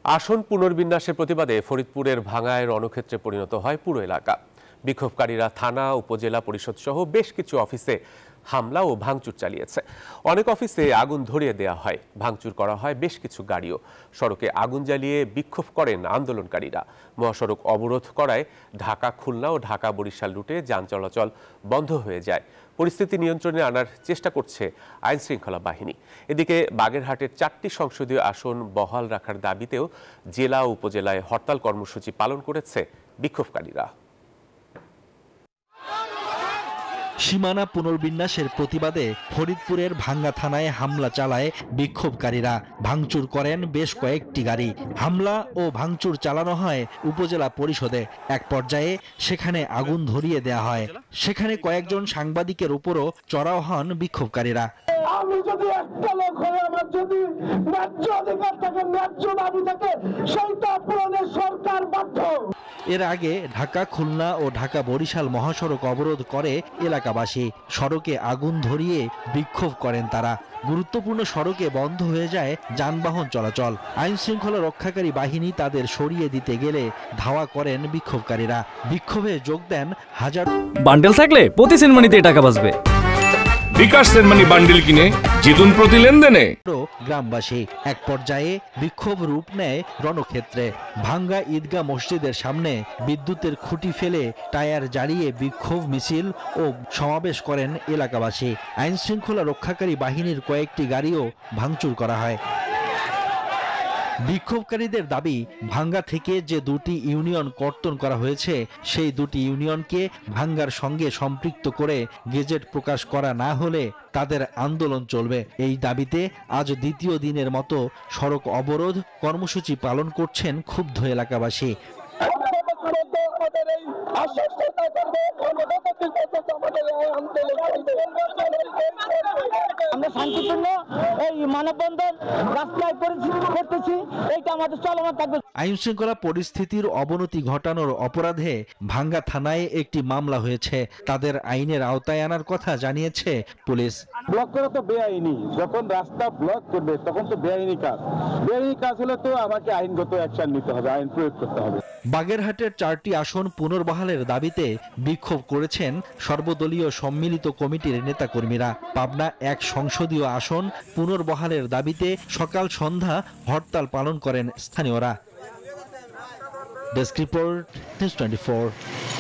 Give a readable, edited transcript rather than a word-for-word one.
আসন পুনর্বিন্যাসের প্রতিবাদে ফরিদপুরের ভাঙ্গায় রণক্ষেত্রে পরিণত হয় পুরো এলাকা। বিক্ষোভকারীরা থানা, উপজেলা পরিষদ সহ বেশ কিছু অফিসে হামলা ও ভাঙচুর চালিয়েছে। অনেক অফিসে আগুন ধরিয়ে দেওয়া হয়, ভাঙচুর করা হয় বেশ কিছু গাড়িও। সড়কে আগুন জ্বালিয়ে বিক্ষোভ করেন আন্দোলনকারীরা। মহাসড়ক অবরোধ করায় ঢাকা, খুলনা ও ঢাকা বরিশাল রুটে যান চলাচল বন্ধ হয়ে যায়। পরিস্থিতি নিয়ন্ত্রণে আনার চেষ্টা করছে আইন শৃঙ্খলা বাহিনী। এদিকে বাগেরহাটের 4টি সংসদীয় আসন বহাল রাখার দাবিতেও জেলা ও উপজেলায় হরতাল কর্মসূচি পালন করেছে বিক্ষোভকারীরা। সীমানা পুনর্বিন্যাসের প্রতিবাদে ফরিদপুরের ভাঙ্গা থানায় হামলা চালায় বিক্ষোভকারীরা। ভাঙচুর করেন বেশ কয়েকটি গাড়ি। হামলা ও ভাঙচুর চালানো হয় উপজেলা পরিষদে। এক পর্যায়ে সেখানে আগুন ধরিয়ে দেওয়া হয়। সেখানে কয়েকজন সাংবাদিকের উপরও চড়াও হন বিক্ষোভকারীরা। আমি যদি একটা লোক হয়ে আমার যদি ন্যায্য অধিকার থাকে, ন্যায্য দাবি থাকে, সেইটা পূরণে সরকার বাধ্য। এর আগে ঢাকা, খুলনা ও ঢাকা বরিশাল মহাসড়ক অবরোধ করে এলাকাবাসী। সড়কে আগুন ধরিয়ে বিক্ষোভ করেন তারা। গুরুত্বপূর্ণ সড়কে বন্ধ হয়ে যায় যানবাহন চলাচল। আইন শৃঙ্খলা রক্ষাকারী বাহিনী তাদের সরিয়ে দিতে গেলে ধাওয়া করেন বিক্ষোভকারীরা। বিক্ষোভে যোগ দেন হাজার। বান্ডেল থাকলে প্রতি সেনমানিতে টাকা বাঁচবে। বিকাশ সেনমানি বান্ডেল কিনে জিতুন প্রতি লেনদেনে। গ্রামবাসী এক পর্যায়ে বিক্ষোভ রূপ নেয় রণক্ষেত্রে। ভাঙ্গা ঈদগাহ মসজিদের সামনে বিদ্যুতের খুঁটি ফেলে টায়ার জ্বালিয়ে বিক্ষোভ মিছিল ও সমাবেশ করেন এলাকাবাসী। আইন শৃঙ্খলা রক্ষাকারী বাহিনীর কয়েকটি গাড়িও ভাঙচুর করা হয়। বিক্ষোভকারীদের দাবি, ভাঙ্গা থেকে যে দুটি ইউনিয়ন কর্তন করা হয়েছে সেই দুটি ইউনিয়নকে ভাঙ্গার সঙ্গে সম্পৃক্ত করে গেজেট প্রকাশ করা না হলে তাদের আন্দোলন চলবে। এই দাবিতে আজ দ্বিতীয় দিনের মতো সড়ক অবরোধ কর্মসূচি পালন করছেন ক্ষুব্ধ এলাকাবাসী। আমরা শান্তিপূর্ণ এই মানববন্ধন রাস্তায় করতেছি, এইটা আমাদের চলমান থাকবে। আইন শৃঙ্খলা পরিস্থিতির অবনতি ঘটানোর অপরাধে ভাঙ্গা থানায় একটি মামলা হয়েছে। তাদের আইনের আওতায় আনার কথা জানিয়েছে পুলিশ। ব্লক করা তো বেআইনি, যখন রাস্তা ব্লক করবে তখন তো বেআইনি কাজ। বেআইনি কাজ হলে তো আমাকে আইনগত অ্যাকশন নিতে হবে, আইন প্রয়োগ করতে হবে। বাগেরহাটের 4টি আসন পুনর্বহালের দাবিতে বিক্ষোভ করেছেন সর্বদলীয় সম্মিলিত কমিটির নেতাকর্মীরা। পাবনা 1 সংসদীয় আসন পুনর্বহালের দাবিতে সকাল সন্ধ্যা হরতাল পালন করেন স্থানীয়রা। Desk report, news 24।